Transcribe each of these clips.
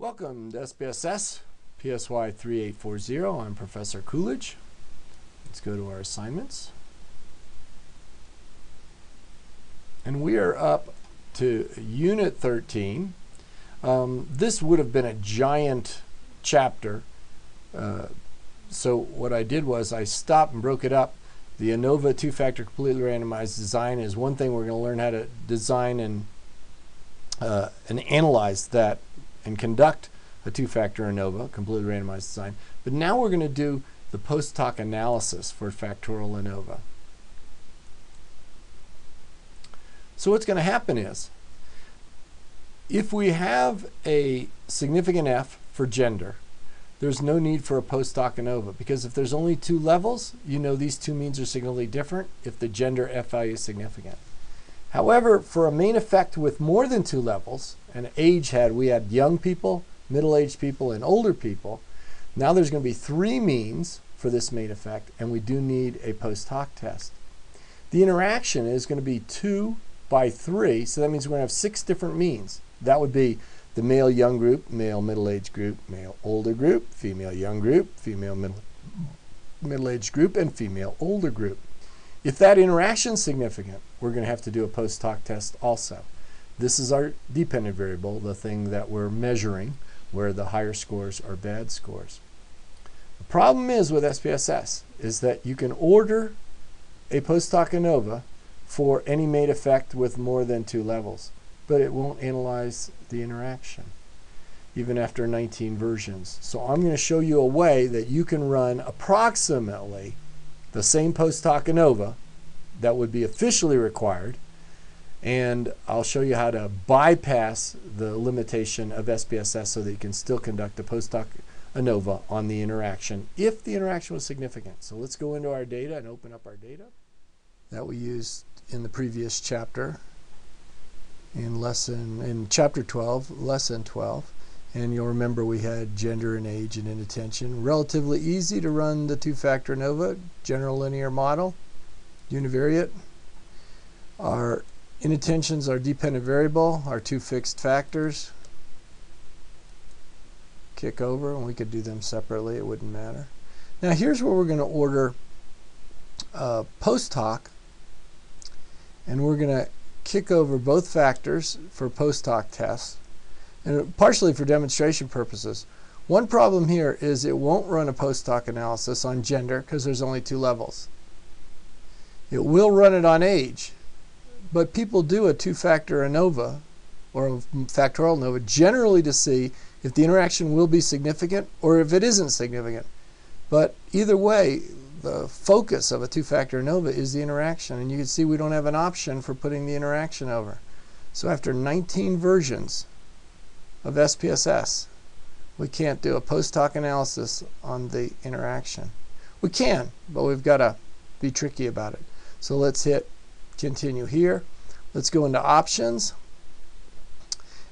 Welcome to SPSS, PSY 3840. I'm Professor Coolidge. Let's go to our assignments. And we are up to Unit 13. This would have been a giant chapter. So what I did was I stopped and broke it up. The ANOVA two-factor completely randomized design is one thing. We're going to learn how to design and analyze that and conduct a two-factor ANOVA, completely randomized design. But now we're going to do the post-hoc analysis for Factorial ANOVA. So what's going to happen is, if we have a significant F for gender, there's no need for a post-hoc ANOVA, because if there's only two levels, you know these two means are signally different if the gender F value is significant. However, for a main effect with more than two levels, and we had young people, middle-aged people, and older people. Now there's going to be three means for this main effect, and we do need a post-hoc test. The interaction is going to be 2 by 3, so that means we're going to have 6 different means. That would be the male young group, male middle-aged group, male older group, female young group, female middle-aged group, and female older group. If that interaction is significant, we're going to have to do a post-hoc test also. This is our dependent variable, the thing that we're measuring, where the higher scores are bad scores. The problem is with SPSS is that you can order a post-hoc ANOVA for any main effect with more than 2 levels, but it won't analyze the interaction, even after 19 versions. So I'm going to show you a way that you can run approximately the same post-hoc ANOVA that would be officially required, and I'll show you how to bypass the limitation of SPSS so that you can still conduct a post-hoc ANOVA on the interaction if the interaction was significant. So let's go into our data and open up our data that we used in the previous chapter in chapter 12, lesson 12. And you'll remember we had gender and age and inattention. Relatively easy to run the two-factor ANOVA, general linear model, univariate. Our inattentions are dependent variable, our 2 fixed factors. Kick over, and we could do them separately, it wouldn't matter. Now here's where we're going to order post-hoc, and we're going to kick over both factors for post-hoc tests, and partially for demonstration purposes. One problem here is it won't run a post-hoc analysis on gender because there's only 2 levels. It will run it on age, but people do a two-factor ANOVA or a factorial ANOVA generally to see if the interaction will be significant or if it isn't significant. But either way, the focus of a two-factor ANOVA is the interaction, and you can see we don't have an option for putting the interaction over. So after 19 versions of SPSS, we can't do a post-hoc analysis on the interaction. We can, but we've got to be tricky about it. So let's hit continue here. Let's go into options,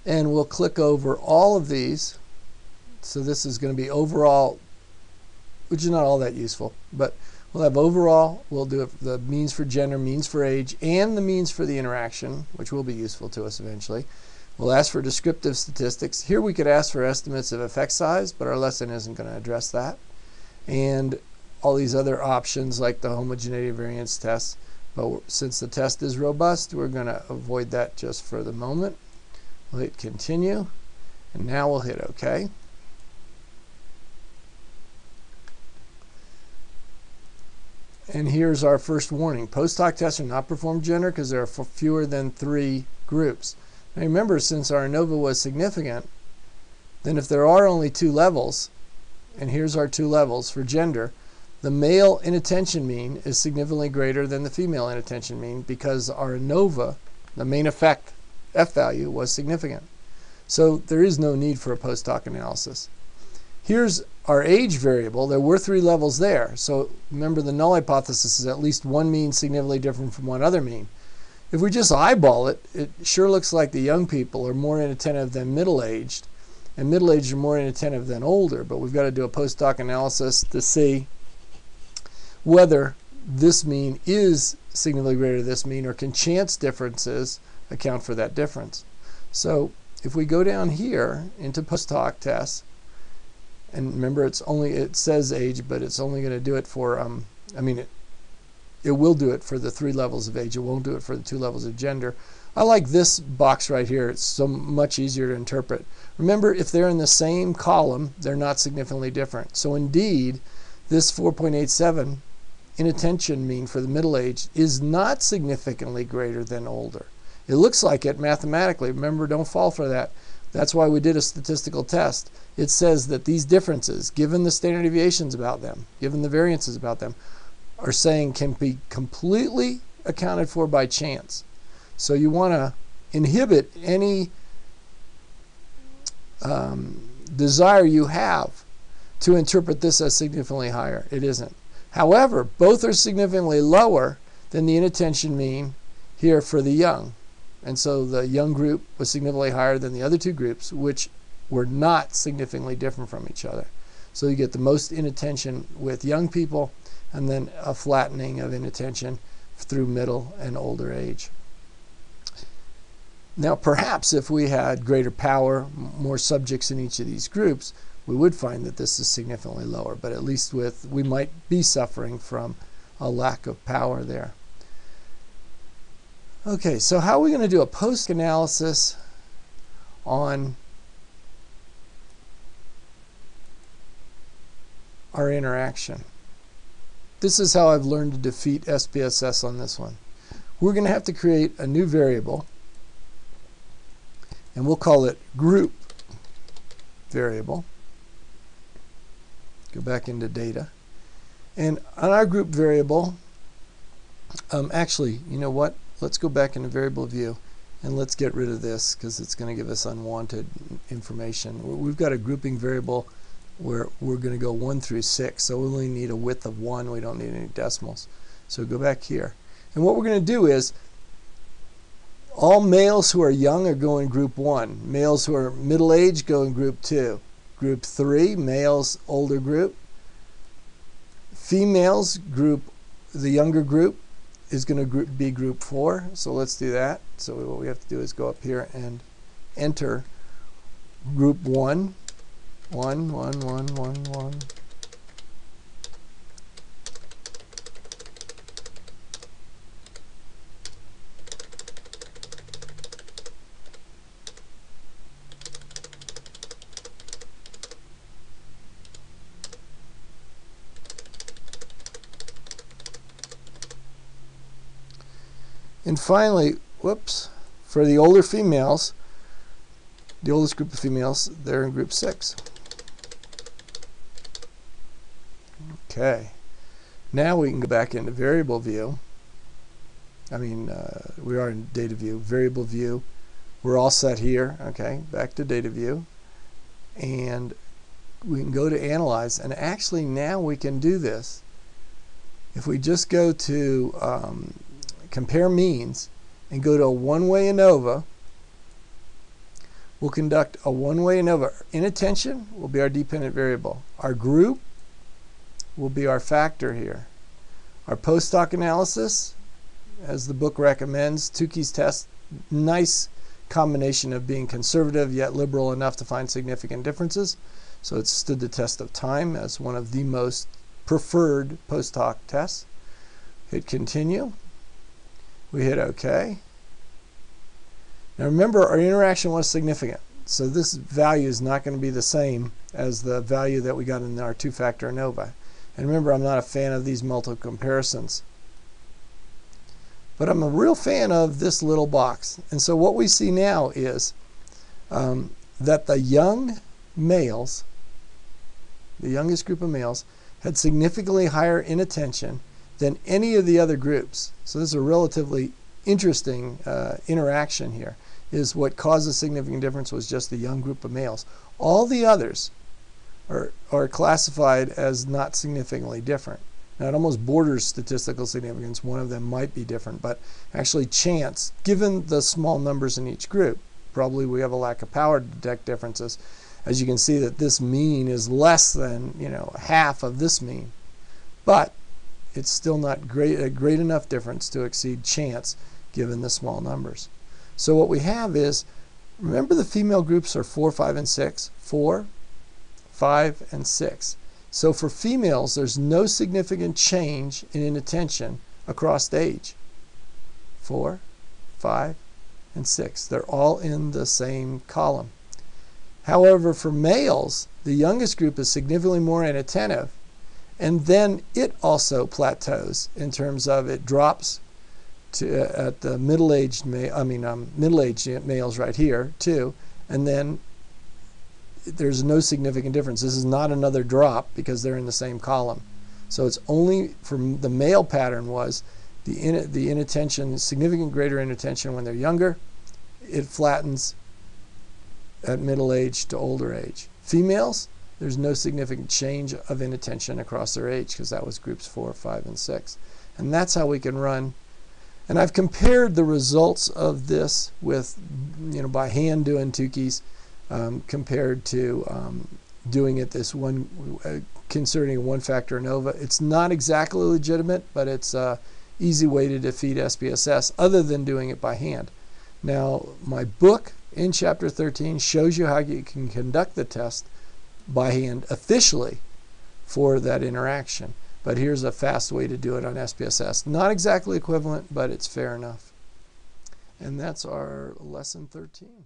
and we'll click over all of these. So this is going to be overall, which is not all that useful, but we'll have overall, we'll do the means for gender, means for age, and the means for the interaction, which will be useful to us eventually. We'll ask for descriptive statistics. Here we could ask for estimates of effect size, but our lesson isn't going to address that. And all these other options like the homogeneity variance test. But since the test is robust, we're going to avoid that just for the moment. We'll hit continue, and now we'll hit OK. And here's our first warning. Post-hoc tests are not performed gender because there are fewer than 3 groups. Now remember, since our ANOVA was significant, then if there are only 2 levels, and here's our 2 levels for gender, the male inattention mean is significantly greater than the female inattention mean because our ANOVA, the main effect F value, was significant. So there is no need for a post-hoc analysis. Here's our age variable. There were 3 levels there. So remember, the null hypothesis is at least one mean significantly different from one other mean. If we just eyeball it, it sure looks like the young people are more inattentive than middle-aged, and middle-aged are more inattentive than older, but we've got to do a post-hoc analysis to see whether this mean is significantly greater than this mean, or can chance differences account for that difference. So if we go down here into post hoc tests, and remember it says age, but it's only going to do it for, it will do it for the 3 levels of age. It won't do it for the 2 levels of gender. I like this box right here. It's so much easier to interpret. Remember, if they're in the same column, they're not significantly different. So indeed, this 4.87 inattention mean for the middle age is not significantly greater than older. It looks like it mathematically. Remember, don't fall for that. That's why we did a statistical test. It says that these differences, given the standard deviations about them, given the variances about them, are saying can be completely accounted for by chance. So you want to inhibit any desire you have to interpret this as significantly higher. It isn't. However, both are significantly lower than the inattention mean here for the young. And so the young group was significantly higher than the other 2 groups, which were not significantly different from each other. So you get the most inattention with young people, and then a flattening of inattention through middle and older age. Now, perhaps if we had greater power, more subjects in each of these groups, we would find that this is significantly lower, but at least we might be suffering from a lack of power there. Okay, so how are we going to do a post-analysis on our interaction? This is how I've learned to defeat SPSS on this one. We're going to have to create a new variable, and we'll call it group variable. Go back into data. And on our group variable, actually, you know what? Let's go back into variable view and let's get rid of this because it's going to give us unwanted information. We've got a grouping variable where we're going to go 1 through 6, so we only need a width of 1. We don't need any decimals. So go back here. And what we're going to do is all males who are young are going group 1. Males who are middle-aged go in group 2. Group 3, males, older group. Females, the younger group, is going to be group 4. So let's do that. So what we have to do is go up here and enter group 1. 1, 1, 1, 1, 1. And finally, whoops, for the older females, the oldest group of females, they're in group 6. Okay. Now we can go back into variable view. We are in data view, variable view. We're all set here. Okay, back to data view. And we can go to analyze. And actually now we can do this. If we just go to compare means and go to a one-way ANOVA, we'll conduct a one-way ANOVA. Inattention will be our dependent variable. Our group will be our factor here. Our post hoc analysis, as the book recommends, Tukey's test, nice combination of being conservative yet liberal enough to find significant differences. So it stood the test of time as one of the most preferred post hoc tests. Hit continue. We hit OK. Now remember, our interaction was significant. So this value is not going to be the same as the value that we got in our 2-factor ANOVA. And remember, I'm not a fan of these multiple comparisons. But I'm a real fan of this little box. And so what we see now is that the young males, the youngest group of males, had significantly higher inattention than any of the other groups. So this is a relatively interesting interaction here. Is what caused a significant difference was just the young group of males. All the others are classified as not significantly different. Now it almost borders statistical significance. One of them might be different, but actually chance, given the small numbers in each group, probably we have a lack of power to detect differences. As you can see that this mean is less than half of this mean, but it's still not a great enough difference to exceed chance given the small numbers. So what we have is Remember the female groups are 4, 5, and 6. 4, 5, and 6. So for females, there's no significant change in inattention across the age. 4, 5, and 6. They're all in the same column. However, for males, the youngest group is significantly more inattentive, and then it also plateaus in terms of it drops to at the middle-aged middle-aged males right here too, and then there's no significant difference. This is not another drop because they're in the same column. So it's only from the male pattern was the inattention, significant greater inattention when they're younger. It flattens at middle age to older age. Females, there's no significant change of inattention across their age because that was groups 4, 5, and 6. And that's how we can run. And I've compared the results of this with, by hand doing Tukey's compared to doing it this one, considering a one-factor ANOVA. It's not exactly legitimate, but it's an easy way to defeat SPSS other than doing it by hand. Now, my book in Chapter 13 shows you how you can conduct the test by hand officially for that interaction. But here's a fast way to do it on SPSS. Not exactly equivalent, but it's fair enough. And that's our lesson 13.